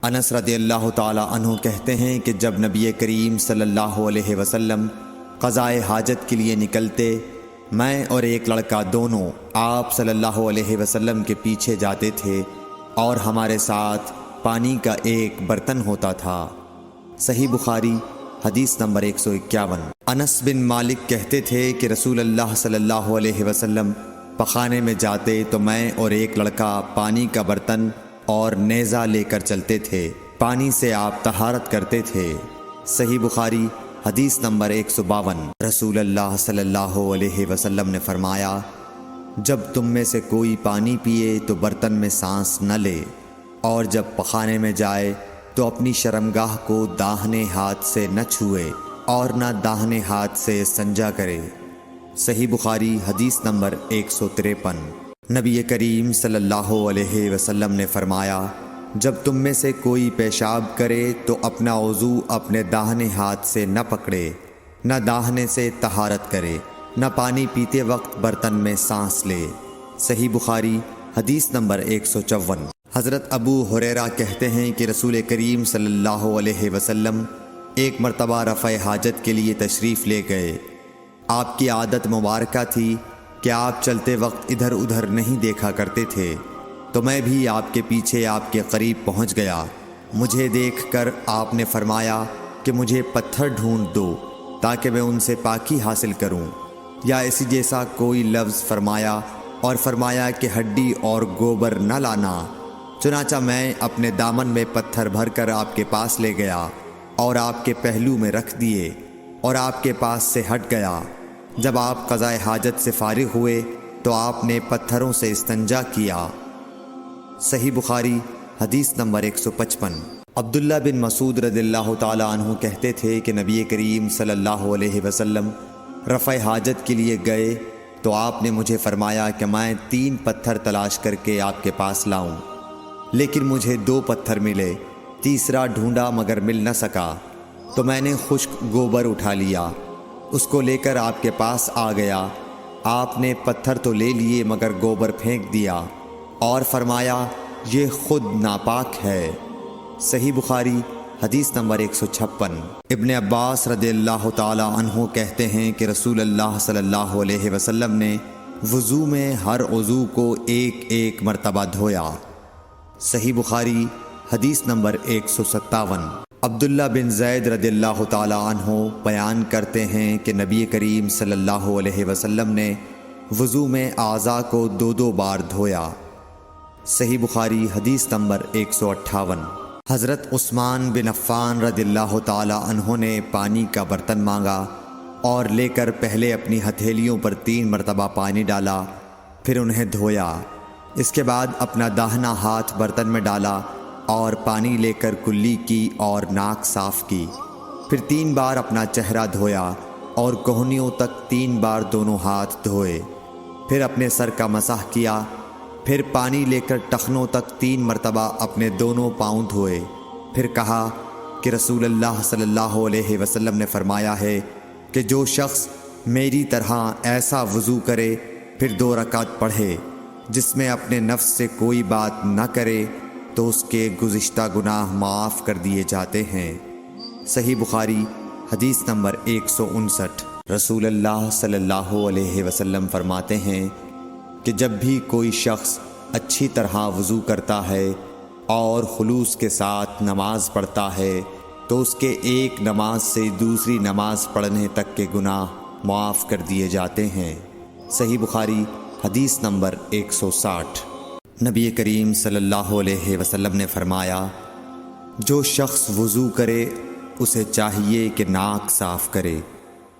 انس رضی اللہ تعالی عنہ کہتے ہیں کہ جب نبی کریم صلی اللہ علیہ وسلم قضائے حاجت کے لیے نکلتے، میں اور ایک لڑکا دونوں آپ صلی اللہ علیہ وسلم کے پیچھے جاتے تھے اور ہمارے ساتھ پانی کا ایک برتن ہوتا تھا۔ صحیح بخاری حدیث نمبر 151۔ انس بن مالک کہتے تھے کہ رسول اللہ صلی اللہ علیہ وسلم پخانے میں جاتے تو میں اور ایک لڑکا پانی کا برتن اور نیزہ لے کر چلتے تھے، پانی سے آپ طہارت کرتے تھے۔ صحیح بخاری حدیث نمبر 152۔ رسول اللہ صلی اللہ علیہ وسلم نے فرمایا، جب تم میں سے کوئی پانی پیے تو برتن میں سانس نہ لے، اور جب پخانے میں جائے تو اپنی شرمگاہ کو داہنے ہاتھ سے نہ چھوئے اور نہ داہنے ہاتھ سے استنجا کرے۔ صحیح بخاری حدیث نمبر 153۔ نبی کریم صلی اللہ علیہ وسلم نے فرمایا، جب تم میں سے کوئی پیشاب کرے تو اپنا وضو اپنے داہنے ہاتھ سے نہ پکڑے، نہ داہنے سے طہارت کرے، نہ پانی پیتے وقت برتن میں سانس لے۔ صحیح بخاری حدیث نمبر 154۔ حضرت ابو ہریرہ کہتے ہیں کہ رسول کریم صلی اللہ علیہ وسلم ایک مرتبہ رفع حاجت کے لیے تشریف لے گئے۔ آپ کی عادت مبارکہ تھی کہ آپ چلتے وقت ادھر ادھر نہیں دیکھا کرتے تھے، تو میں بھی آپ کے پیچھے آپ کے قریب پہنچ گیا۔ مجھے دیکھ کر آپ نے فرمایا کہ مجھے پتھر ڈھونڈ دو تاکہ میں ان سے پاکی حاصل کروں، یا اسی جیسا کوئی لفظ فرمایا، اور فرمایا کہ ہڈی اور گوبر نہ لانا۔ چنانچہ میں اپنے دامن میں پتھر بھر کر آپ کے پاس لے گیا اور آپ کے پہلو میں رکھ دیے اور آپ کے پاس سے ہٹ گیا۔ جب آپ قضائے حاجت سے فارغ ہوئے تو آپ نے پتھروں سے استنجا کیا۔ صحیح بخاری حدیث نمبر 155۔ عبداللہ بن مسعود رضی اللہ تعالی عنہ کہتے تھے کہ نبی کریم صلی اللہ علیہ وسلم رفع حاجت کے لیے گئے تو آپ نے مجھے فرمایا کہ میں 3 پتھر تلاش کر کے آپ کے پاس لاؤں، لیکن مجھے 2 پتھر ملے، تیسرا ڈھونڈا مگر مل نہ سکا، تو میں نے خشک گوبر اٹھا لیا، اس کو لے کر آپ کے پاس آ گیا۔ آپ نے پتھر تو لے لیے مگر گوبر پھینک دیا اور فرمایا، یہ خود ناپاک ہے۔ صحیح بخاری حدیث نمبر 156۔ ابن عباس رضی اللہ تعالی عنہ کہتے ہیں کہ رسول اللہ صلی اللہ علیہ وسلم نے وضو میں ہر عضو کو ایک ایک مرتبہ دھویا۔ صحیح بخاری حدیث نمبر 157۔ عبداللہ بن زید رضی اللہ تعالی عنہ بیان کرتے ہیں کہ نبی کریم صلی اللہ علیہ وسلم نے وضو میں اعضاء کو 2 بار دھویا۔ صحیح بخاری حدیث نمبر 158۔ حضرت عثمان بن عفان رضی اللہ تعالی عنہ نے پانی کا برتن مانگا اور لے کر پہلے اپنی ہتھیلیوں پر 3 مرتبہ پانی ڈالا، پھر انہیں دھویا۔ اس کے بعد اپنا داہنا ہاتھ برتن میں ڈالا اور پانی لے کر کلی کی اور ناک صاف کی، پھر 3 بار اپنا چہرہ دھویا اور کوہنیوں تک 3 بار دونوں ہاتھ دھوئے، پھر اپنے سر کا مسح کیا، پھر پانی لے کر ٹخنوں تک 3 مرتبہ اپنے دونوں پاؤں دھوئے، پھر کہا کہ رسول اللہ صلی اللہ علیہ وسلم نے فرمایا ہے کہ جو شخص میری طرح ایسا وضو کرے پھر 2 رکعت پڑھے جس میں اپنے نفس سے کوئی بات نہ کرے تو اس کے گزشتہ گناہ معاف کر دیے جاتے ہیں۔ صحیح بخاری حدیث نمبر 159۔ رسول اللہ صلی اللہ علیہ وسلم فرماتے ہیں کہ جب بھی کوئی شخص اچھی طرح وضو کرتا ہے اور خلوص کے ساتھ نماز پڑھتا ہے تو اس کے ایک نماز سے دوسری نماز پڑھنے تک کے گناہ معاف کر دیے جاتے ہیں۔ صحیح بخاری حدیث نمبر 160۔ نبی کریم صلی اللہ علیہ وسلم نے فرمایا، جو شخص وضو کرے اسے چاہیے کہ ناک صاف کرے،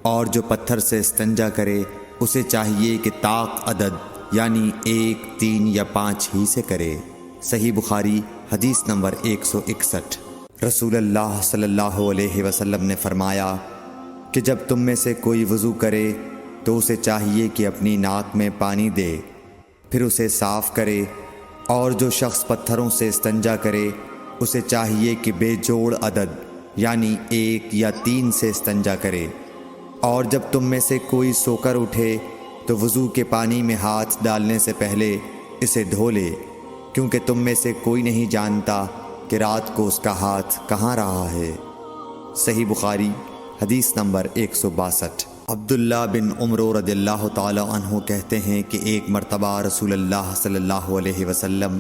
اور جو پتھر سے استنجا کرے اسے چاہیے کہ طاق عدد یعنی 1، 3 یا 5 ہی سے کرے۔ صحیح بخاری حدیث نمبر 161۔ رسول اللہ صلی اللہ علیہ وسلم نے فرمایا کہ جب تم میں سے کوئی وضو کرے تو اسے چاہیے کہ اپنی ناک میں پانی دے، پھر اسے صاف کرے، اور جو شخص پتھروں سے استنجا کرے اسے چاہیے کہ بے جوڑ عدد یعنی 1 یا 3 سے استنجا کرے، اور جب تم میں سے کوئی سو کر اٹھے تو وضو کے پانی میں ہاتھ ڈالنے سے پہلے اسے دھو لے، کیونکہ تم میں سے کوئی نہیں جانتا کہ رات کو اس کا ہاتھ کہاں رہا ہے۔ صحیح بخاری حدیث نمبر 162۔ عبداللہ بن عمر رضی اللہ تعالی عنہ کہتے ہیں کہ ایک مرتبہ رسول اللہ صلی اللہ علیہ وسلم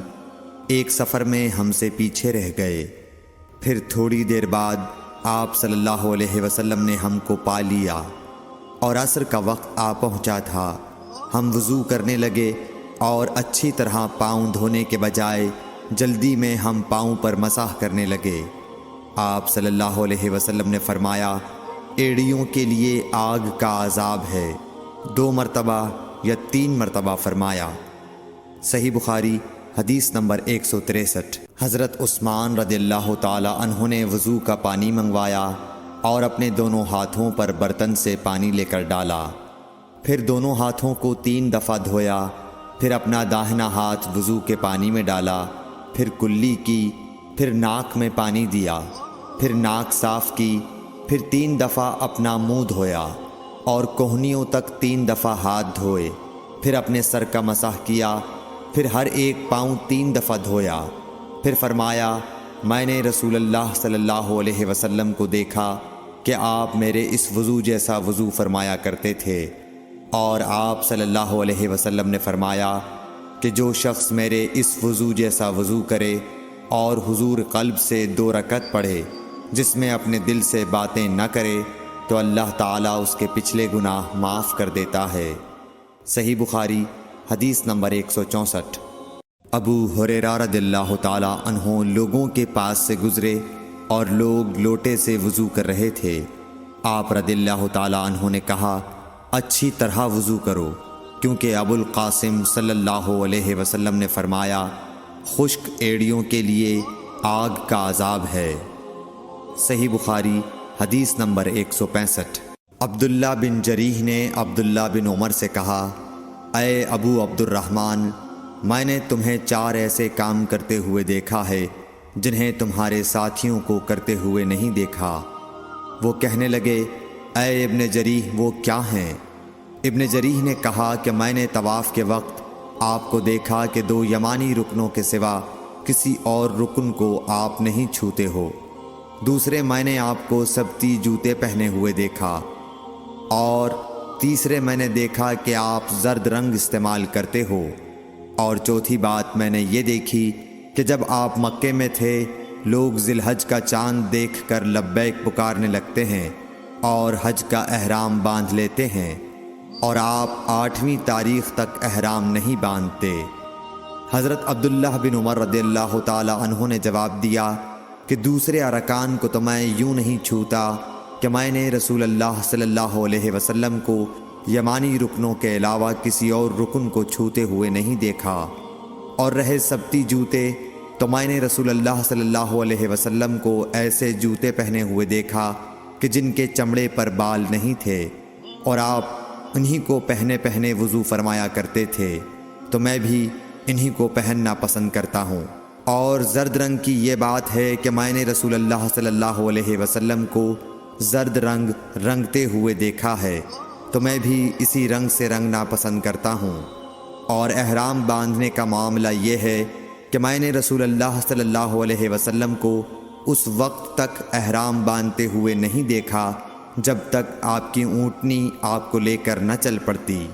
ایک سفر میں ہم سے پیچھے رہ گئے، پھر تھوڑی دیر بعد آپ صلی اللہ علیہ وسلم نے ہم کو پا لیا اور عصر کا وقت آ پہنچا تھا۔ ہم وضو کرنے لگے اور اچھی طرح پاؤں دھونے کے بجائے جلدی میں ہم پاؤں پر مسح کرنے لگے۔ آپ صلی اللہ علیہ وسلم نے فرمایا، ایڑیوں کے لیے آگ کا عذاب ہے۔ 2 مرتبہ یا 3 مرتبہ فرمایا۔ صحیح بخاری حدیث نمبر 163۔ حضرت عثمان رضی اللہ تعالی عنہ نے وضو کا پانی منگوایا اور اپنے دونوں ہاتھوں پر برتن سے پانی لے کر ڈالا، پھر دونوں ہاتھوں کو 3 دفعہ دھویا، پھر اپنا داہنا ہاتھ وضو کے پانی میں ڈالا، پھر کلی کی، پھر ناک میں پانی دیا، پھر ناک صاف کی، پھر 3 دفعہ اپنا منہ دھویا اور کوہنیوں تک 3 دفعہ ہاتھ دھوئے، پھر اپنے سر کا مسح کیا، پھر ہر ایک پاؤں 3 دفعہ دھویا، پھر فرمایا، میں نے رسول اللہ صلی اللہ علیہ وسلم کو دیکھا کہ آپ میرے اس وضو جیسا وضو فرمایا کرتے تھے، اور آپ صلی اللہ علیہ وسلم نے فرمایا کہ جو شخص میرے اس وضو جیسا وضو کرے اور حضور قلب سے 2 رکعت پڑھے جس میں اپنے دل سے باتیں نہ کرے تو اللہ تعالیٰ اس کے پچھلے گناہ معاف کر دیتا ہے۔ صحیح بخاری حدیث نمبر 164۔ ابو ہریرہ رضی اللہ تعالیٰ عنہ لوگوں کے پاس سے گزرے اور لوگ لوٹے سے وضو کر رہے تھے۔ آپ رضی اللہ تعالیٰ عنہ نے کہا، اچھی طرح وضو کرو، کیونکہ ابو القاسم صلی اللہ علیہ وسلم نے فرمایا، خشک ایڑیوں کے لیے آگ کا عذاب ہے۔ صحیح بخاری حدیث نمبر 165۔ عبداللہ بن جریح نے عبداللہ بن عمر سے کہا، اے ابو عبد الرحمن، میں نے تمہیں 4 ایسے کام کرتے ہوئے دیکھا ہے جنہیں تمہارے ساتھیوں کو کرتے ہوئے نہیں دیکھا۔ وہ کہنے لگے، اے ابن جریح وہ کیا ہیں؟ ابن جریح نے کہا کہ میں نے طواف کے وقت آپ کو دیکھا کہ 2 یمانی رکنوں کے سوا کسی اور رکن کو آپ نہیں چھوتے ہو۔ دوسرے میں نے آپ کو سبتی جوتے پہنے ہوئے دیکھا، اور تیسرے میں نے دیکھا کہ آپ زرد رنگ استعمال کرتے ہو، اور چوتھی بات میں نے یہ دیکھی کہ جب آپ مکے میں تھے لوگ ذی الحج کا چاند دیکھ کر لبیک پکارنے لگتے ہیں اور حج کا احرام باندھ لیتے ہیں، اور آپ 8ویں تاریخ تک احرام نہیں باندھتے۔ حضرت عبداللہ بن عمر رضی اللہ تعالی عنہ نے جواب دیا کہ دوسرے ارکان کو تو میں یوں نہیں چھوتا کہ میں نے رسول اللہ صلی اللہ علیہ وسلم کو یمانی رکنوں کے علاوہ کسی اور رکن کو چھوتے ہوئے نہیں دیکھا، اور رہے سبتی جوتے تو میں نے رسول اللہ صلی اللہ علیہ وسلم کو ایسے جوتے پہنے ہوئے دیکھا کہ جن کے چمڑے پر بال نہیں تھے، اور آپ انہی کو پہنے وضو فرمایا کرتے تھے، تو میں بھی انہی کو پہننا پسند کرتا ہوں۔ اور زرد رنگ کی یہ بات ہے کہ میں نے رسول اللہ صلی اللہ علیہ وسلم کو زرد رنگ رنگتے ہوئے دیکھا ہے، تو میں بھی اسی رنگ سے رنگنا پسند کرتا ہوں۔ اور احرام باندھنے کا معاملہ یہ ہے کہ میں نے رسول اللہ صلی اللہ علیہ وسلم کو اس وقت تک احرام باندھتے ہوئے نہیں دیکھا جب تک آپ کی اونٹنی آپ کو لے کر نہ چل پڑتی۔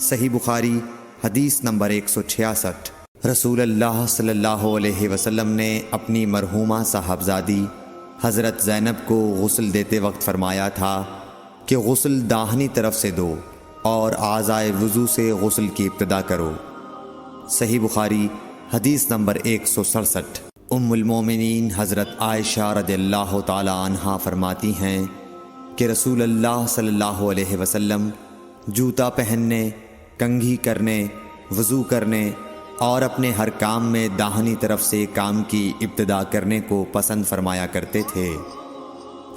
صحیح بخاری حدیث نمبر 166۔ رسول اللہ صلی اللہ علیہ وسلم نے اپنی مرحومہ صاحبزادی حضرت زینب کو غسل دیتے وقت فرمایا تھا کہ غسل داہنی طرف سے دو اور اعضائے وضو سے غسل کی ابتدا کرو۔ صحیح بخاری حدیث نمبر 167۔ ام المومنین حضرت عائشہ رضی اللہ تعالی عنہا فرماتی ہیں کہ رسول اللہ صلی اللہ علیہ وسلم جوتا پہننے، کنگھی کرنے، وضو کرنے اور اپنے ہر کام میں داہنی طرف سے کام کی ابتدا کرنے کو پسند فرمایا کرتے تھے۔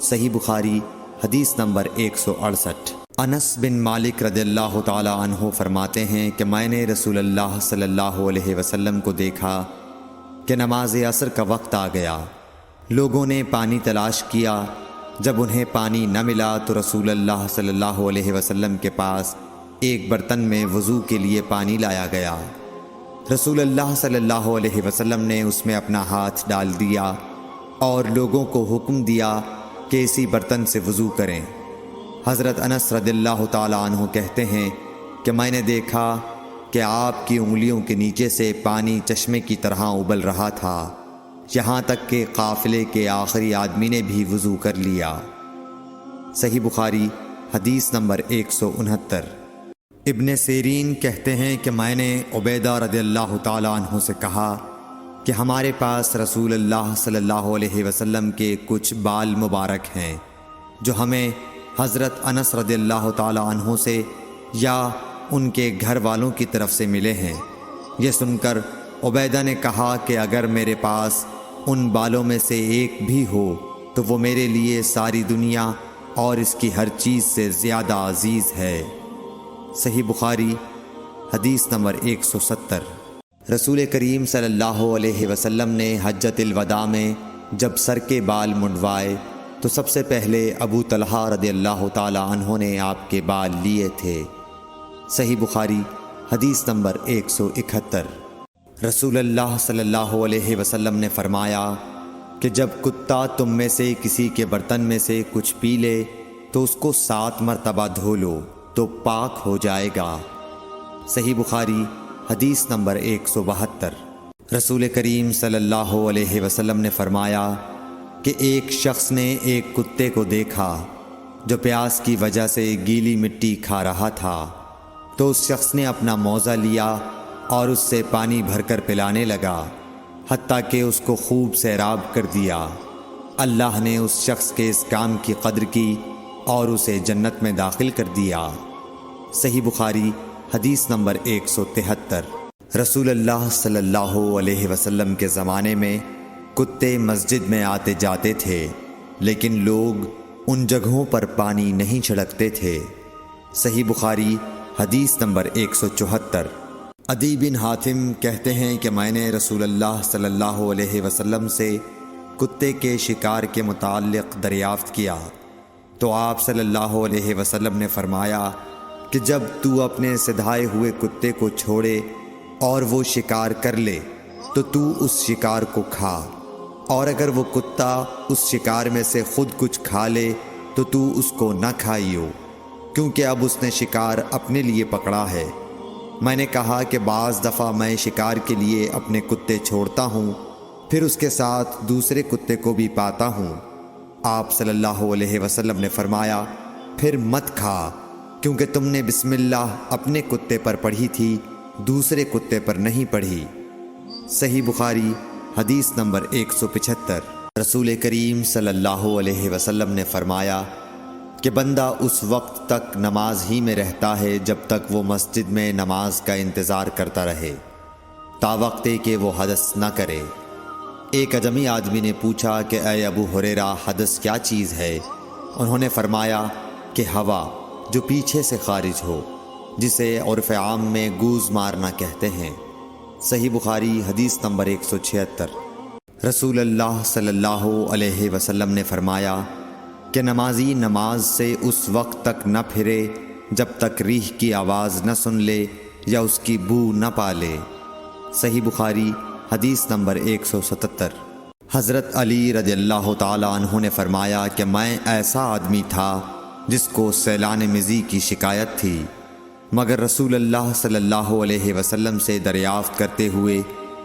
صحیح بخاری حدیث نمبر 168۔ انس بن مالک رضی اللہ تعالی عنہ فرماتے ہیں کہ میں نے رسول اللہ صلی اللہ علیہ وسلم کو دیکھا کہ نماز عصر کا وقت آ گیا، لوگوں نے پانی تلاش کیا، جب انہیں پانی نہ ملا تو رسول اللہ صلی اللہ علیہ وسلم کے پاس ایک برتن میں وضو کے لیے پانی لایا گیا، رسول اللہ صلی اللہ علیہ وسلم نے اس میں اپنا ہاتھ ڈال دیا اور لوگوں کو حکم دیا کہ اسی برتن سے وضو کریں۔ حضرت انس رضی اللہ تعالی عنہ کہتے ہیں کہ میں نے دیکھا کہ آپ کی انگلیوں کے نیچے سے پانی چشمے کی طرح ابل رہا تھا، یہاں تک کہ قافلے کے آخری آدمی نے بھی وضو کر لیا۔ صحیح بخاری حدیث نمبر 169۔ ابن سیرین کہتے ہیں کہ میں نے عبیدہ رضی اللہ تعالی عنہ سے کہا کہ ہمارے پاس رسول اللہ صلی اللہ علیہ وسلم کے کچھ بال مبارک ہیں جو ہمیں حضرت انس رضی اللہ تعالی عنہ سے یا ان کے گھر والوں کی طرف سے ملے ہیں۔ یہ سن کر عبیدہ نے کہا کہ اگر میرے پاس ان بالوں میں سے ایک بھی ہو تو وہ میرے لیے ساری دنیا اور اس کی ہر چیز سے زیادہ عزیز ہے۔ صحیح بخاری حدیث نمبر 170۔ رسول کریم صلی اللہ علیہ وسلم نے حجۃ الوداع میں جب سر کے بال منڈوائے تو سب سے پہلے ابو طلحہ رضی اللہ تعالی عنہ نے آپ کے بال لیے تھے۔ صحیح بخاری حدیث نمبر 171۔ رسول اللہ صلی اللہ علیہ وسلم نے فرمایا کہ جب کتا تم میں سے کسی کے برتن میں سے کچھ پی لے تو اس کو 7 مرتبہ دھو لو تو پاک ہو جائے گا۔ صحیح بخاری حدیث نمبر 172۔ رسول کریم صلی اللہ علیہ وسلم نے فرمایا کہ ایک شخص نے ایک کتے کو دیکھا جو پیاس کی وجہ سے گیلی مٹی کھا رہا تھا، تو اس شخص نے اپنا موزہ لیا اور اس سے پانی بھر کر پلانے لگا حتیٰ کہ اس کو خوب سیراب کر دیا۔ اللہ نے اس شخص کے اس کام کی قدر کی اور اسے جنت میں داخل کر دیا۔ صحیح بخاری حدیث نمبر 173۔ رسول اللہ صلی اللہ علیہ وسلم کے زمانے میں کتے مسجد میں آتے جاتے تھے، لیکن لوگ ان جگہوں پر پانی نہیں چھڑکتے تھے۔ صحیح بخاری حدیث نمبر 174۔ عدی بن حاتم کہتے ہیں کہ میں نے رسول اللہ صلی اللہ علیہ وسلم سے کتے کے شکار کے متعلق دریافت کیا تو آپ صلی اللہ علیہ وسلم نے فرمایا کہ جب تو اپنے سدھائے ہوئے کتے کو چھوڑے اور وہ شکار کر لے تو اس شکار کو کھا، اور اگر وہ کتا اس شکار میں سے خود کچھ کھا لے تو اس کو نہ کھائیو، کیونکہ اب اس نے شکار اپنے لیے پکڑا ہے۔ میں نے کہا کہ بعض دفعہ میں شکار کے لیے اپنے کتے چھوڑتا ہوں، پھر اس کے ساتھ دوسرے کتے کو بھی پاتا ہوں۔ آپ صلی اللہ علیہ وسلم نے فرمایا پھر مت کھا، کیونکہ تم نے بسم اللہ اپنے کتے پر پڑھی تھی، دوسرے کتے پر نہیں پڑھی۔ صحیح بخاری حدیث نمبر 175۔ رسول کریم صلی اللہ علیہ وسلم نے فرمایا کہ بندہ اس وقت تک نماز ہی میں رہتا ہے جب تک وہ مسجد میں نماز کا انتظار کرتا رہے، تا وقت کہ وہ حدث نہ کرے۔ ایک اجمی آدمی نے پوچھا کہ اے ابو ہریرہ، حدث کیا چیز ہے؟ انہوں نے فرمایا کہ ہوا جو پیچھے سے خارج ہو، جسے عرف عام میں گوز مارنا کہتے ہیں۔ صحیح بخاری حدیث نمبر 176۔ رسول اللہ صلی اللہ علیہ وسلم نے فرمایا کہ نمازی نماز سے اس وقت تک نہ پھرے جب تک ریح کی آواز نہ سن لے یا اس کی بو نہ پالے۔ صحیح بخاری حدیث نمبر 177۔ حضرت علی رضی اللہ تعالی عنہ نے فرمایا کہ میں ایسا آدمی تھا جس کو سیلان مزی کی شکایت تھی، مگر رسول اللہ صلی اللہ علیہ وسلم سے دریافت کرتے ہوئے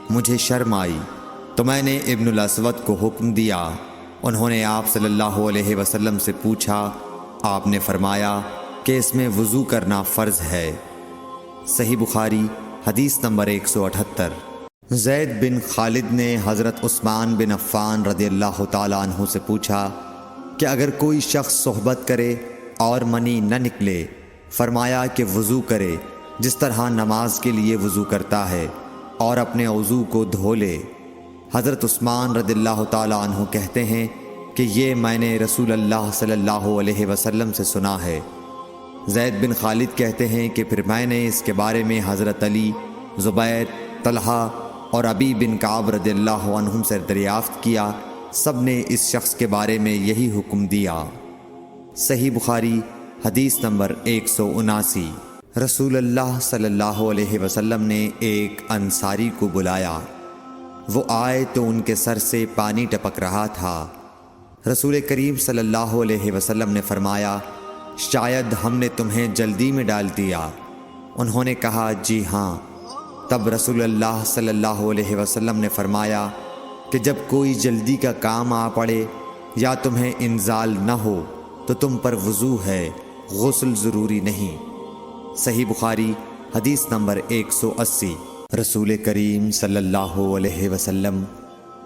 مجھے شرم آئی تو میں نے ابن الاسود کو حکم دیا۔ انہوں نے آپ صلی اللہ علیہ وسلم سے پوچھا، آپ نے فرمایا کہ اس میں وضو کرنا فرض ہے۔ صحیح بخاری حدیث نمبر 178۔ زید بن خالد نے حضرت عثمان بن عفان رضی اللہ تعالی عنہ سے پوچھا کہ اگر کوئی شخص صحبت کرے اور منی نہ نکلے، فرمایا کہ وضو کرے جس طرح نماز کے لیے وضو کرتا ہے اور اپنے وضو کو دھو لے۔ حضرت عثمان رضی اللہ تعالی عنہ کہتے ہیں کہ یہ میں نے رسول اللہ صلی اللہ علیہ وسلم سے سنا ہے۔ زید بن خالد کہتے ہیں کہ پھر میں نے اس کے بارے میں حضرت علی، زبیر، طلحہ اور ابی بن کعب رضی اللہ عنہم سے دریافت کیا، سب نے اس شخص کے بارے میں یہی حکم دیا۔ صحیح بخاری حدیث نمبر 179۔ رسول اللہ صلی اللہ علیہ وسلم نے ایک انصاری کو بلایا۔ وہ آئے تو ان کے سر سے پانی ٹپک رہا تھا۔ رسول کریم صلی اللہ علیہ وسلم نے فرمایا، شاید ہم نے تمہیں جلدی میں ڈال دیا۔ انہوں نے کہا، جی ہاں۔ تب رسول اللہ صلی اللہ علیہ وسلم نے فرمایا کہ جب کوئی جلدی کا کام آ پڑے یا تمہیں انزال نہ ہو تو تم پر وضو ہے، غسل ضروری نہیں۔ صحیح بخاری حدیث نمبر 180۔ رسول کریم صلی اللہ علیہ وسلم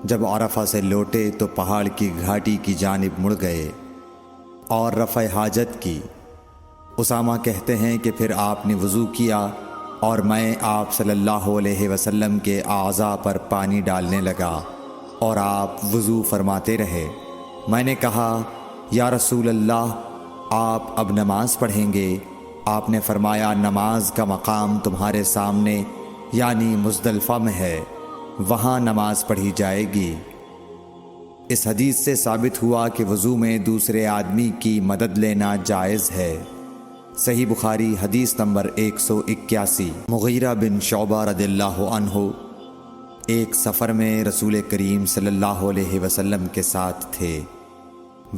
جب عرفہ سے لوٹے تو پہاڑ کی گھاٹی کی جانب مڑ گئے اور رفع حاجت کی۔ اسامہ کہتے ہیں کہ پھر آپ نے وضو کیا اور میں آپ صلی اللہ علیہ وسلم کے اعضاء پر پانی ڈالنے لگا اور آپ وضو فرماتے رہے۔ میں نے کہا، یا رسول اللہ، آپ اب نماز پڑھیں گے؟ آپ نے فرمایا، نماز کا مقام تمہارے سامنے یعنی مزدلفہ میں ہے، وہاں نماز پڑھی جائے گی۔ اس حدیث سے ثابت ہوا کہ وضو میں دوسرے آدمی کی مدد لینا جائز ہے۔ صحیح بخاری حدیث نمبر 181۔ مغیرہ بن شعبہ رضی اللہ عنہ ایک سفر میں رسول کریم صلی اللہ علیہ وسلم کے ساتھ تھے۔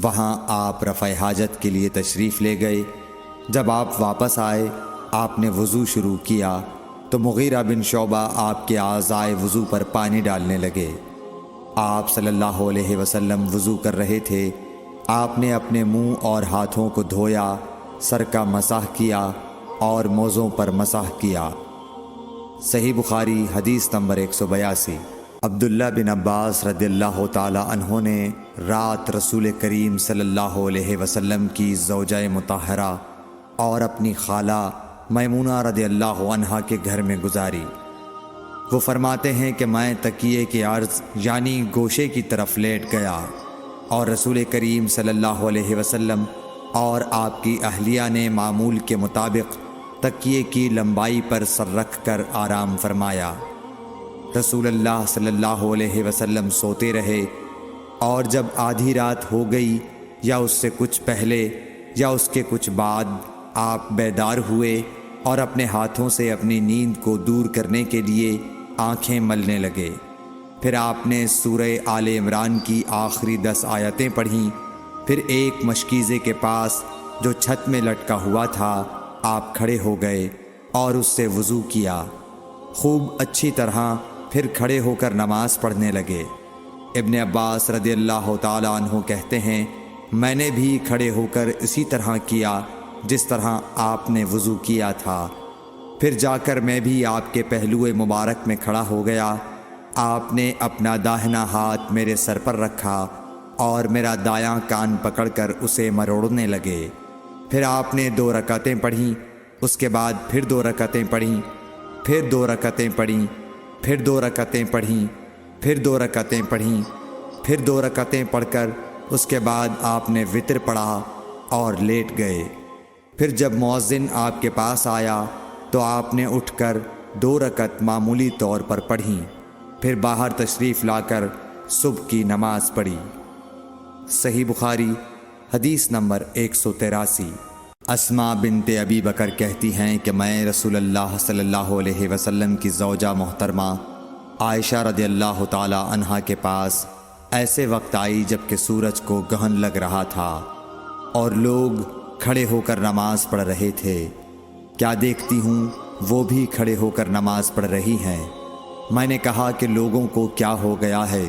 وہاں آپ رفع حاجت کے لیے تشریف لے گئے۔ جب آپ واپس آئے، آپ نے وضو شروع کیا تو مغیرہ بن شعبہ آپ کے اعضائے وضو پر پانی ڈالنے لگے۔ آپ صلی اللہ علیہ وسلم وضو کر رہے تھے۔ آپ نے اپنے منہ اور ہاتھوں کو دھویا، سر کا مسح کیا اور موزوں پر مسح کیا۔ صحیح بخاری حدیث نمبر 182۔ عبداللہ بن عباس رضی اللہ تعالی عنہ نے رات رسول کریم صلی اللہ علیہ وسلم کی زوجہ مطہرہ اور اپنی خالہ میمونہ رضی اللہ عنہا کے گھر میں گزاری۔ وہ فرماتے ہیں کہ میں تکیے کے عرض یعنی گوشے کی طرف لیٹ گیا اور رسول کریم صلی اللہ علیہ وسلم اور آپ کی اہلیہ نے معمول کے مطابق تکیے کی لمبائی پر سر رکھ کر آرام فرمایا۔ رسول اللہ صلی اللہ علیہ وسلم سوتے رہے اور جب آدھی رات ہو گئی یا اس سے کچھ پہلے یا اس کے کچھ بعد آپ بیدار ہوئے اور اپنے ہاتھوں سے اپنی نیند کو دور کرنے کے لیے آنکھیں ملنے لگے۔ پھر آپ نے سورہ آل عمران کی آخری 10 آیتیں پڑھیں۔ پھر ایک مشکیزے کے پاس جو چھت میں لٹکا ہوا تھا آپ کھڑے ہو گئے اور اس سے وضو کیا، خوب اچھی طرح، پھر کھڑے ہو کر نماز پڑھنے لگے۔ ابن عباس رضی اللہ تعالی عنہ کہتے ہیں، میں نے بھی کھڑے ہو کر اسی طرح کیا جس طرح آپ نے وضو کیا تھا۔ پھر جا کر میں بھی آپ کے پہلو مبارک میں کھڑا ہو گیا۔ آپ نے اپنا داہنا ہاتھ میرے سر پر رکھا اور میرا دایاں کان پکڑ کر اسے مروڑنے لگے۔ پھر آپ نے 2 رکعتیں پڑھیں، اس کے بعد پھر 2 رکعتیں پڑھیں، پھر 2 رکعتیں پڑھیں، پھر 2 رکعتیں پڑھیں، پھر 2 رکعتیں پڑھیں، پھر 2 رکعتیں پڑھ کر اس کے بعد آپ نے وتر پڑھا اور لیٹ گئے۔ پھر جب مؤذن آپ کے پاس آیا تو آپ نے اٹھ کر 2 رکعت معمولی طور پر پڑھیں، پھر باہر تشریف لا کر صبح کی نماز پڑھی۔ صحیح بخاری حدیث نمبر 183۔ اسماء بنت ابی بکر کہتی ہیں کہ میں رسول اللہ صلی اللہ علیہ وسلم کی زوجہ محترمہ عائشہ رضی اللہ تعالی عنہا کے پاس ایسے وقت آئی جب کہ سورج کو گہن لگ رہا تھا اور لوگ کھڑے ہو کر نماز پڑھ رہے تھے۔ کیا دیکھتی ہوں وہ بھی کھڑے ہو کر نماز پڑھ رہی ہیں۔ میں نے کہا کہ لوگوں کو کیا ہو گیا ہے،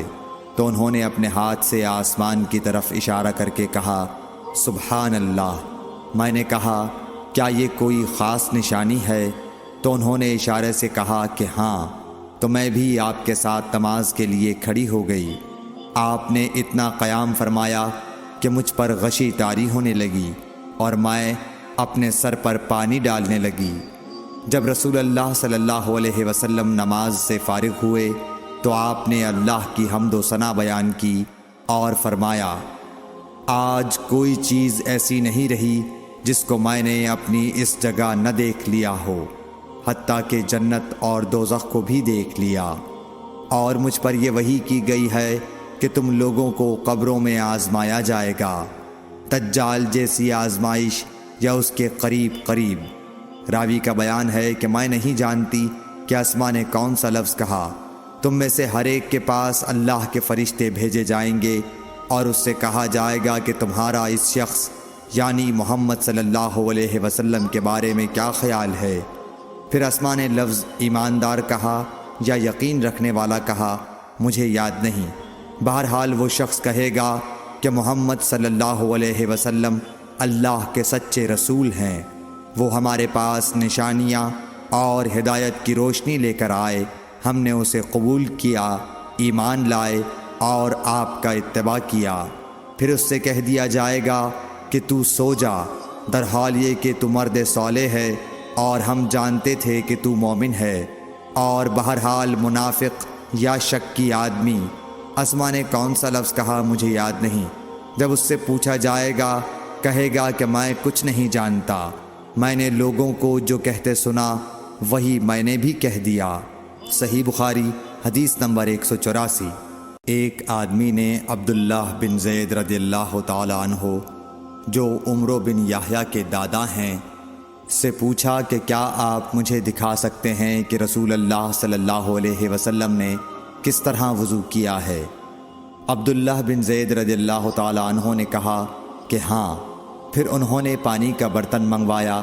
تو انہوں نے اپنے ہاتھ سے آسمان کی طرف اشارہ کر کے کہا، سبحان اللہ۔ میں نے کہا، کیا یہ کوئی خاص نشانی ہے؟ تو انہوں نے اشارے سے کہا کہ ہاں۔ تو میں بھی آپ کے ساتھ نماز کے لیے کھڑی ہو گئی۔ آپ نے اتنا قیام فرمایا کہ مجھ پر غشی طاری ہونے لگی اور میں اپنے سر پر پانی ڈالنے لگی۔ جب رسول اللہ صلی اللہ علیہ وسلم نماز سے فارغ ہوئے تو آپ نے اللہ کی حمد و ثنا بیان کی اور فرمایا، آج کوئی چیز ایسی نہیں رہی جس کو میں نے اپنی اس جگہ نہ دیکھ لیا ہو، حتیٰ کہ جنت اور دوزخ کو بھی دیکھ لیا، اور مجھ پر یہ وحی کی گئی ہے کہ تم لوگوں کو قبروں میں آزمایا جائے گا، دجال جیسی آزمائش یا اس کے قریب قریب۔ راوی کا بیان ہے کہ میں نہیں جانتی کہ اسما نے کون سا لفظ کہا۔ تم میں سے ہر ایک کے پاس اللہ کے فرشتے بھیجے جائیں گے اور اس سے کہا جائے گا کہ تمہارا اس شخص یعنی محمد صلی اللہ علیہ وسلم کے بارے میں کیا خیال ہے؟ پھر اسما نے لفظ ایماندار کہا یا یقین رکھنے والا کہا، مجھے یاد نہیں۔ بہرحال وہ شخص کہے گا کہ محمد صلی اللہ علیہ وسلم اللہ کے سچے رسول ہیں، وہ ہمارے پاس نشانیاں اور ہدایت کی روشنی لے کر آئے، ہم نے اسے قبول کیا، ایمان لائے اور آپ کا اتباع کیا۔ پھر اس سے کہہ دیا جائے گا کہ تو سو جا، در حال یہ کہ تو مرد صالح ہے اور ہم جانتے تھے کہ تو مومن ہے۔ اور بہرحال منافق یا شکی آدمی، اسما نے کون سا لفظ کہا مجھے یاد نہیں، جب اس سے پوچھا جائے گا کہے گا کہ میں کچھ نہیں جانتا، میں نے لوگوں کو جو کہتے سنا وہی میں نے بھی کہہ دیا۔ صحیح بخاری حدیث نمبر 184۔ ایک آدمی نے عبداللہ بن زید رضی اللہ تعالی عنہ جو عمرو بن یحییٰ کے دادا ہیں سے پوچھا کہ کیا آپ مجھے دکھا سکتے ہیں کہ رسول اللہ صلی اللہ علیہ وسلم نے کس طرح وضو کیا ہے؟ عبداللہ بن زید رضی اللہ تعالی عنہ نے کہا کہ ہاں۔ پھر انہوں نے پانی کا برتن منگوایا،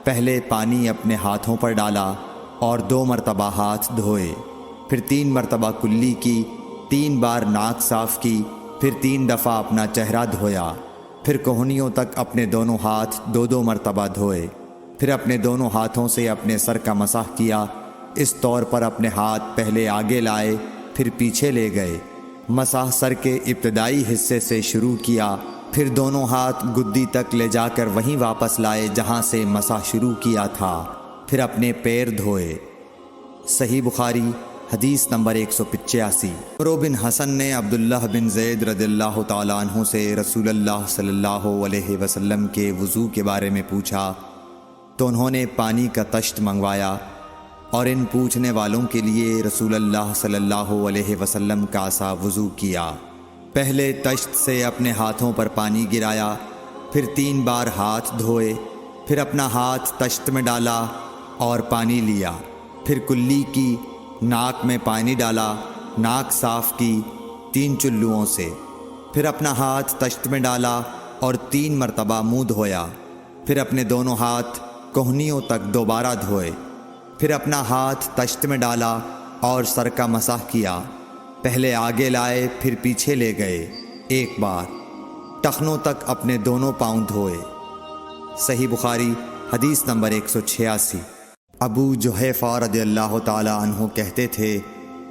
پہلے پانی اپنے ہاتھوں پر ڈالا اور 2 مرتبہ ہاتھ دھوئے، پھر 3 مرتبہ کلی کی، 3 بار ناک صاف کی، پھر 3 دفعہ اپنا چہرہ دھویا، پھر کوہنیوں تک اپنے دونوں ہاتھ 2 مرتبہ دھوئے، پھر اپنے دونوں ہاتھوں سے اپنے سر کا مسح کیا، اس طور پر اپنے ہاتھ پہلے آگے لائے پھر پیچھے لے گئے، مسح سر کے ابتدائی حصے سے شروع کیا، پھر دونوں ہاتھ گدی تک لے جا کر وہیں واپس لائے جہاں سے مسح شروع کیا تھا، پھر اپنے پیر دھوئے۔ صحیح بخاری حدیث نمبر 185۔ عمرو بن حسن نے عبداللہ بن زید رضی اللہ تعالی عنہ سے رسول اللہ صلی اللہ علیہ وسلم کے وضو کے بارے میں پوچھا تو انہوں نے پانی کا طشت منگوایا اور ان پوچھنے والوں کے لیے رسول اللہ صلی اللہ علیہ وسلم کا سا وضو کیا۔ پہلے طشت سے اپنے ہاتھوں پر پانی گرایا، پھر 3 بار ہاتھ دھوئے، پھر اپنا ہاتھ طشت میں ڈالا اور پانی لیا، پھر کلی کی، ناک میں پانی ڈالا، ناک صاف کی 3 چلوؤں سے، پھر اپنا ہاتھ طشت میں ڈالا اور 3 مرتبہ منہ دھویا، پھر اپنے دونوں ہاتھ کوہنیوں تک دوبارہ دھوئے، پھر اپنا ہاتھ طشت میں ڈالا اور سر کا مسح کیا، پہلے آگے لائے پھر پیچھے لے گئے 1 بار، ٹخنوں تک اپنے دونوں پاؤں دھوئے۔ صحیح بخاری حدیث نمبر 186۔ ابو جحیفہ رضی اللہ تعالی عنہ کہتے تھے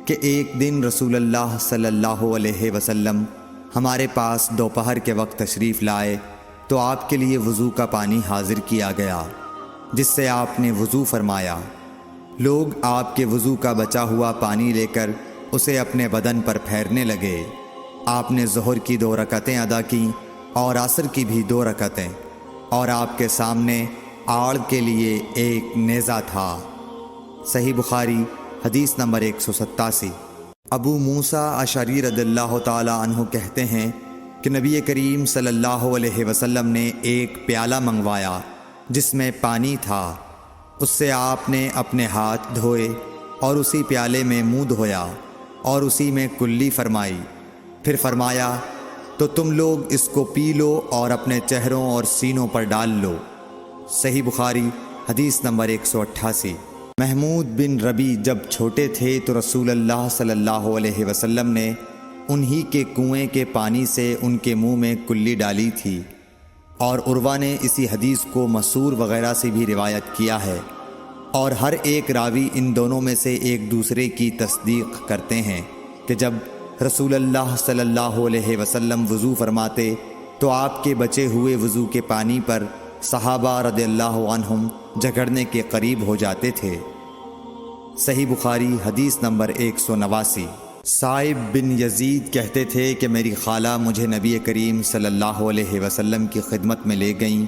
کہ ایک دن رسول اللہ صلی اللہ علیہ وسلم ہمارے پاس دوپہر کے وقت تشریف لائے تو آپ کے لیے وضو کا پانی حاضر کیا گیا، جس سے آپ نے وضو فرمایا۔ لوگ آپ کے وضو کا بچا ہوا پانی لے کر اسے اپنے بدن پر پھیرنے لگے۔ آپ نے ظہر کی 2 رکعتیں ادا کیں اور عصر کی بھی 2 رکعتیں، اور آپ کے سامنے آڑ کے لیے ایک نیزہ تھا۔ صحیح بخاری حدیث نمبر 187۔ ابو موسیٰ اشعری رضی اللہ تعالی عنہ کہتے ہیں کہ نبی کریم صلی اللہ علیہ وسلم نے ایک پیالہ منگوایا جس میں پانی تھا، اس سے آپ نے اپنے ہاتھ دھوئے اور اسی پیالے میں منہ دھویا اور اسی میں کلی فرمائی، پھر فرمایا تو تم لوگ اس کو پی لو اور اپنے چہروں اور سینوں پر ڈال لو۔ صحیح بخاری حدیث نمبر 188۔ محمود بن ربی جب چھوٹے تھے تو رسول اللہ صلی اللہ علیہ وسلم نے انہی کے کنویں کے پانی سے ان کے منہ میں کلی ڈالی تھی، اور عروہ نے اسی حدیث کو مسور وغیرہ سے بھی روایت کیا ہے، اور ہر ایک راوی ان دونوں میں سے ایک دوسرے کی تصدیق کرتے ہیں کہ جب رسول اللہ صلی اللہ علیہ وسلم وضو فرماتے تو آپ کے بچے ہوئے وضو کے پانی پر صحابہ رضی اللہ عنہم جھگڑنے کے قریب ہو جاتے تھے۔ صحیح بخاری حدیث نمبر 189۔ صائب بن یزید کہتے تھے کہ میری خالہ مجھے نبی کریم صلی اللہ علیہ وسلم کی خدمت میں لے گئیں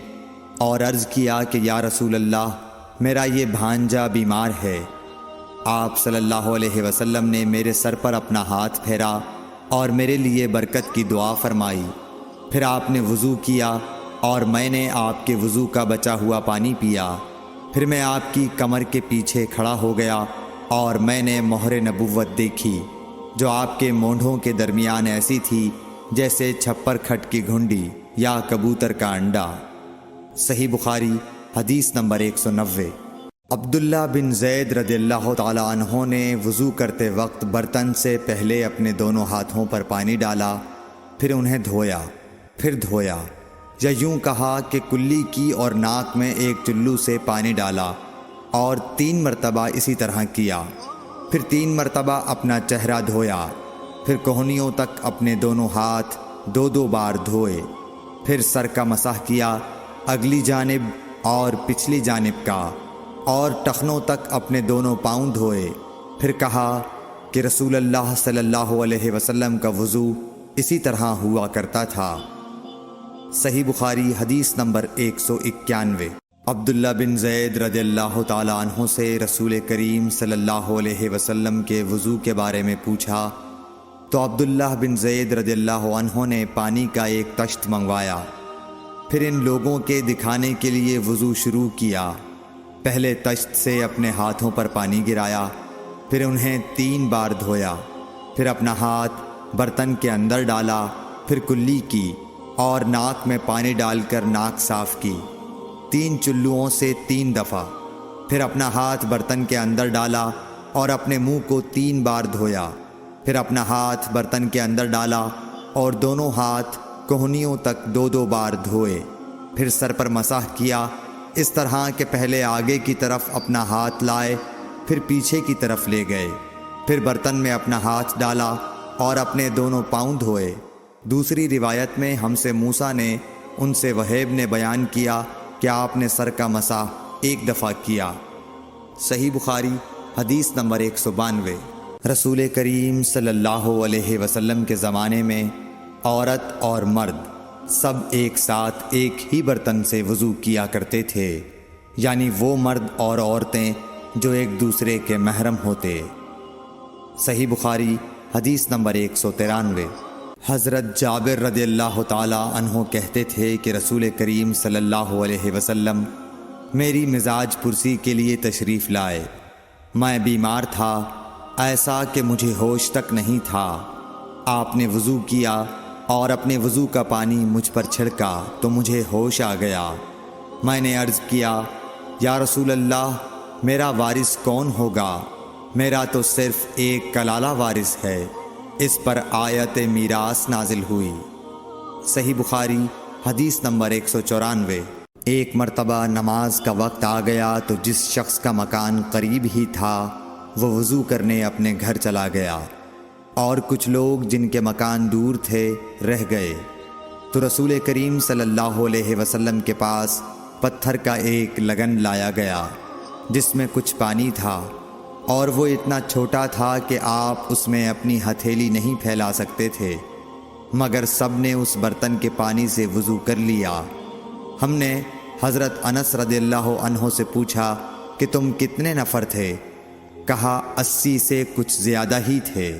اور عرض کیا کہ یا رسول اللہ، میرا یہ بھانجا بیمار ہے۔ آپ صلی اللہ علیہ وسلم نے میرے سر پر اپنا ہاتھ پھیرا اور میرے لیے برکت کی دعا فرمائی، پھر آپ نے وضو کیا اور میں نے آپ کے وضو کا بچا ہوا پانی پیا، پھر میں آپ کی کمر کے پیچھے کھڑا ہو گیا اور میں نے مہر نبوت دیکھی جو آپ کے مونڈھوں کے درمیان ایسی تھی جیسے چھپر کھٹ کی گھنڈی یا کبوتر کا انڈا۔ صحیح بخاری حدیث نمبر 190۔ عبداللہ بن زید رضی اللہ تعالی عنہ نے وضو کرتے وقت برتن سے پہلے اپنے دونوں ہاتھوں پر پانی ڈالا، پھر انہیں دھویا، پھر دھویا، یا یوں کہا کہ کلی کی اور ناک میں ایک چلو سے پانی ڈالا اور 3 مرتبہ اسی طرح کیا، پھر 3 مرتبہ اپنا چہرہ دھویا، پھر کوہنیوں تک اپنے دونوں ہاتھ 2 بار دھوئے، پھر سر کا مسح کیا، اگلی جانب اور پچھلی جانب کا، اور ٹخنوں تک اپنے دونوں پاؤں دھوئے۔ پھر کہا کہ رسول اللہ صلی اللہ علیہ وسلم کا وضو اسی طرح ہوا کرتا تھا۔ صحیح بخاری حدیث نمبر 191۔ عبداللہ بن زید رضی اللہ تعالی عنہ سے رسول کریم صلی اللہ علیہ وسلم کے وضو کے بارے میں پوچھا تو عبداللہ بن زید رضی اللہ عنہ نے پانی کا ایک طشت منگوایا، پھر ان لوگوں کے دکھانے کے لیے وضو شروع کیا۔ پہلے طشت سے اپنے ہاتھوں پر پانی گرایا، پھر انہیں 3 بار دھویا، پھر اپنا ہاتھ برتن کے اندر ڈالا، پھر کلی کی اور ناک میں پانی ڈال کر ناک صاف کی 3 چلوؤں سے 3 دفعہ، پھر اپنا ہاتھ برتن کے اندر ڈالا اور اپنے منہ کو 3 بار دھویا، پھر اپنا ہاتھ برتن کے اندر ڈالا اور دونوں ہاتھ کوہنیوں تک 2 بار دھوئے، پھر سر پر مسح کیا، اس طرح کہ پہلے آگے کی طرف اپنا ہاتھ لائے، پھر پیچھے کی طرف لے گئے، پھر برتن میں اپنا ہاتھ ڈالا اور اپنے دونوں پاؤں دھوئے۔ دوسری روایت میں ہم سے موسیٰ نے ان سے وہیب نے بیان کیا کہ آپ نے سر کا مسح 1 دفعہ کیا۔ صحیح بخاری حدیث نمبر 192۔ رسول کریم صلی اللہ علیہ وسلم کے زمانے میں عورت اور مرد سب ایک ساتھ ایک ہی برتن سے وضو کیا کرتے تھے، یعنی وہ مرد اور عورتیں جو ایک دوسرے کے محرم ہوتے۔ صحیح بخاری حدیث نمبر 193۔ حضرت جابر رضی اللہ تعالی عنہ کہتے تھے کہ رسول کریم صلی اللہ علیہ وسلم میری مزاج پرسی کے لیے تشریف لائے۔ میں بیمار تھا، ایسا کہ مجھے ہوش تک نہیں تھا۔ آپ نے وضو کیا اور اپنے وضو کا پانی مجھ پر چھڑکا تو مجھے ہوش آ گیا۔ میں نے عرض کیا، یا رسول اللہ، میرا وارث کون ہوگا؟ میرا تو صرف ایک کلالہ وارث ہے۔ اس پر آیت میراث نازل ہوئی۔ صحیح بخاری حدیث نمبر 194۔ ایک مرتبہ نماز کا وقت آ گیا تو جس شخص کا مکان قریب ہی تھا وہ وضو کرنے اپنے گھر چلا گیا، اور کچھ لوگ جن کے مکان دور تھے رہ گئے، تو رسول کریم صلی اللہ علیہ وسلم کے پاس پتھر کا ایک لگن لایا گیا جس میں کچھ پانی تھا، اور وہ اتنا چھوٹا تھا کہ آپ اس میں اپنی ہتھیلی نہیں پھیلا سکتے تھے، مگر سب نے اس برتن کے پانی سے وضو کر لیا۔ ہم نے حضرت انس رضی اللہ عنہ سے پوچھا کہ تم کتنے نفر تھے؟ کہا 80 سے کچھ زیادہ ہی تھے۔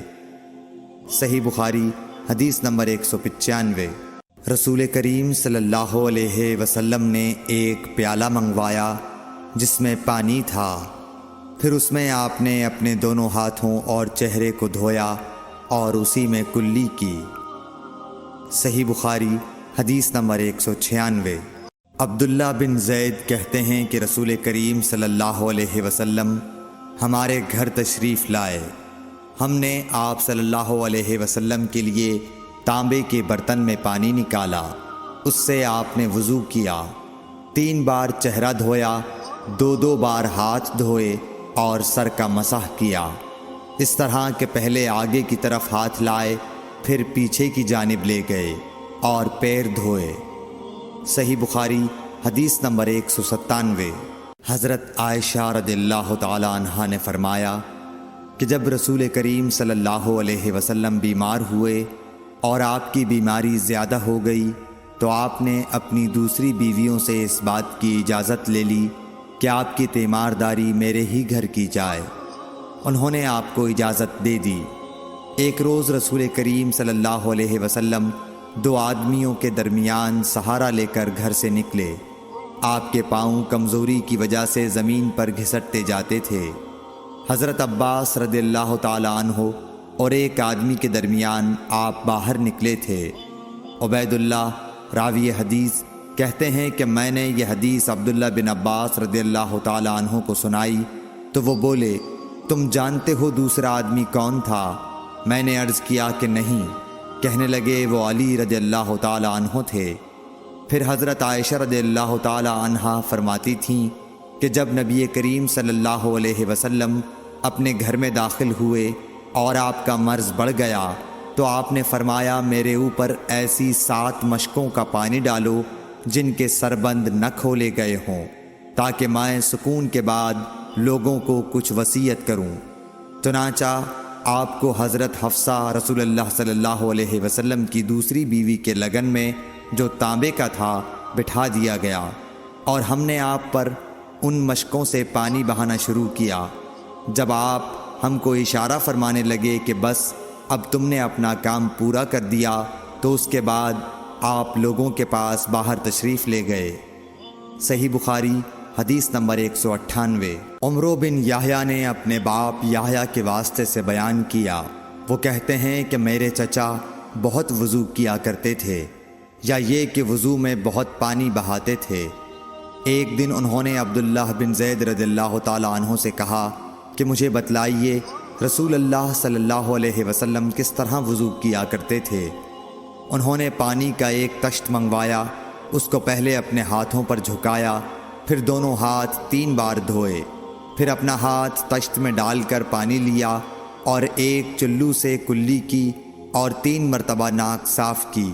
صحیح بخاری حدیث نمبر 195۔ رسول کریم صلی اللہ علیہ وسلم نے ایک پیالہ منگوایا جس میں پانی تھا، پھر اس میں آپ نے اپنے دونوں ہاتھوں اور چہرے کو دھویا اور اسی میں کلی کی۔ صحیح بخاری حدیث نمبر 196۔ عبداللہ بن زید کہتے ہیں کہ رسول کریم صلی اللہ علیہ وسلم ہمارے گھر تشریف لائے۔ ہم نے آپ صلی اللہ علیہ وسلم کے لیے تانبے کے برتن میں پانی نکالا، اس سے آپ نے وضو کیا، 3 بار چہرہ دھویا، 2 بار ہاتھ دھوئے اور سر کا مسح کیا، اس طرح کہ پہلے آگے کی طرف ہاتھ لائے، پھر پیچھے کی جانب لے گئے اور پیر دھوئے۔ صحیح بخاری حدیث نمبر 197۔ حضرت عائشہ رضی اللہ تعالی عنہا نے فرمایا کہ جب رسول کریم صلی اللہ علیہ وسلم بیمار ہوئے اور آپ کی بیماری زیادہ ہو گئی تو آپ نے اپنی دوسری بیویوں سے اس بات کی اجازت لے لی کہ آپ کی تیمارداری میرے ہی گھر کی جائے۔ انہوں نے آپ کو اجازت دے دی۔ ایک روز رسول کریم صلی اللہ علیہ وسلم 2 آدمیوں کے درمیان سہارا لے کر گھر سے نکلے آپ کے پاؤں کمزوری کی وجہ سے زمین پر گھسٹتے جاتے تھے۔ حضرت عباس رضی اللہ تعالیٰ عنہ اور ایک آدمی کے درمیان آپ باہر نکلے تھے۔ عبید اللہ راوی حدیث کہتے ہیں کہ میں نے یہ حدیث عبداللہ بن عباس رضی اللہ تعالیٰ عنہ کو سنائی تو وہ بولے، تم جانتے ہو دوسرا آدمی کون تھا؟ میں نے عرض کیا کہ نہیں۔ کہنے لگے وہ علی رضی اللہ تعالیٰ عنہ تھے۔ پھر حضرت عائشہ رضی اللہ تعالیٰ عنہا فرماتی تھیں کہ جب نبی کریم صلی اللہ علیہ وسلم اپنے گھر میں داخل ہوئے اور آپ کا مرض بڑھ گیا تو آپ نے فرمایا، میرے اوپر ایسی 7 مشکوں کا پانی ڈالو جن کے سربند نہ کھولے گئے ہوں، تاکہ میں سکون کے بعد لوگوں کو کچھ وصیت کروں۔ چنانچہ آپ کو حضرت حفصہ رسول اللہ صلی اللہ علیہ وسلم کی دوسری بیوی کے لگن میں جو تانبے کا تھا بٹھا دیا گیا، اور ہم نے آپ پر ان مشکوں سے پانی بہانا شروع کیا۔ جب آپ ہم کو اشارہ فرمانے لگے کہ بس اب تم نے اپنا کام پورا کر دیا تو اس کے بعد آپ لوگوں کے پاس باہر تشریف لے گئے۔ صحیح بخاری حدیث نمبر 198۔ عمرو بن یحییٰ نے اپنے باپ یحییٰ کے واسطے سے بیان کیا، وہ کہتے ہیں کہ میرے چچا بہت وضو کیا کرتے تھے، یا یہ کہ وضو میں بہت پانی بہاتے تھے۔ ایک دن انہوں نے عبداللہ بن زید رضی اللہ تعالیٰ عنہ سے کہا کہ مجھے بتلائیے رسول اللہ صلی اللہ علیہ وسلم کس طرح وضو کیا کرتے تھے۔ انہوں نے پانی کا ایک تشت منگوایا، اس کو پہلے اپنے ہاتھوں پر جھکایا، پھر دونوں ہاتھ 3 بار دھوئے، پھر اپنا ہاتھ تشت میں ڈال کر پانی لیا اور ایک چلو سے کلی کی اور 3 مرتبہ ناک صاف کی،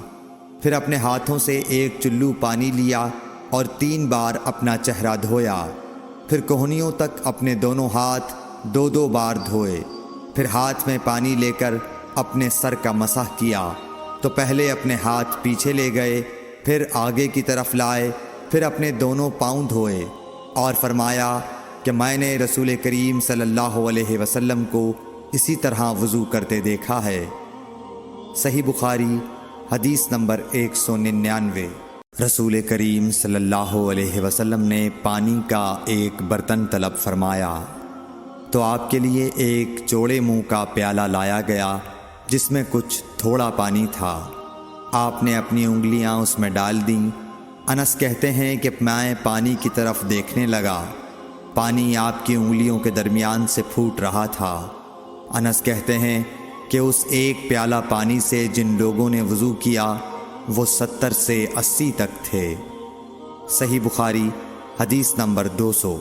پھر اپنے ہاتھوں سے ایک چلو پانی لیا اور 3 بار اپنا چہرہ دھویا، پھر کوہنیوں تک اپنے دونوں ہاتھ 2 بار دھوئے، پھر ہاتھ میں پانی لے کر اپنے سر کا مسح کیا، تو پہلے اپنے ہاتھ پیچھے لے گئے، پھر آگے کی طرف لائے، پھر اپنے دونوں پاؤں دھوئے، اور فرمایا کہ میں نے رسول کریم صلی اللہ علیہ وسلم کو اسی طرح وضو کرتے دیکھا ہے۔ صحیح بخاری حدیث نمبر 199۔ رسول کریم صلی اللہ علیہ وسلم نے پانی کا ایک برتن طلب فرمایا تو آپ کے لیے ایک چوڑے منہ کا پیالہ لایا گیا جس میں کچھ تھوڑا پانی تھا۔ آپ نے اپنی انگلیاں اس میں ڈال دیں۔ انس کہتے ہیں کہ میں پانی کی طرف دیکھنے لگا، پانی آپ کی انگلیوں کے درمیان سے پھوٹ رہا تھا۔ انس کہتے ہیں کہ اس ایک پیالہ پانی سے جن لوگوں نے وضو کیا وہ 70 سے 80 تک تھے۔ صحیح بخاری حدیث نمبر 200۔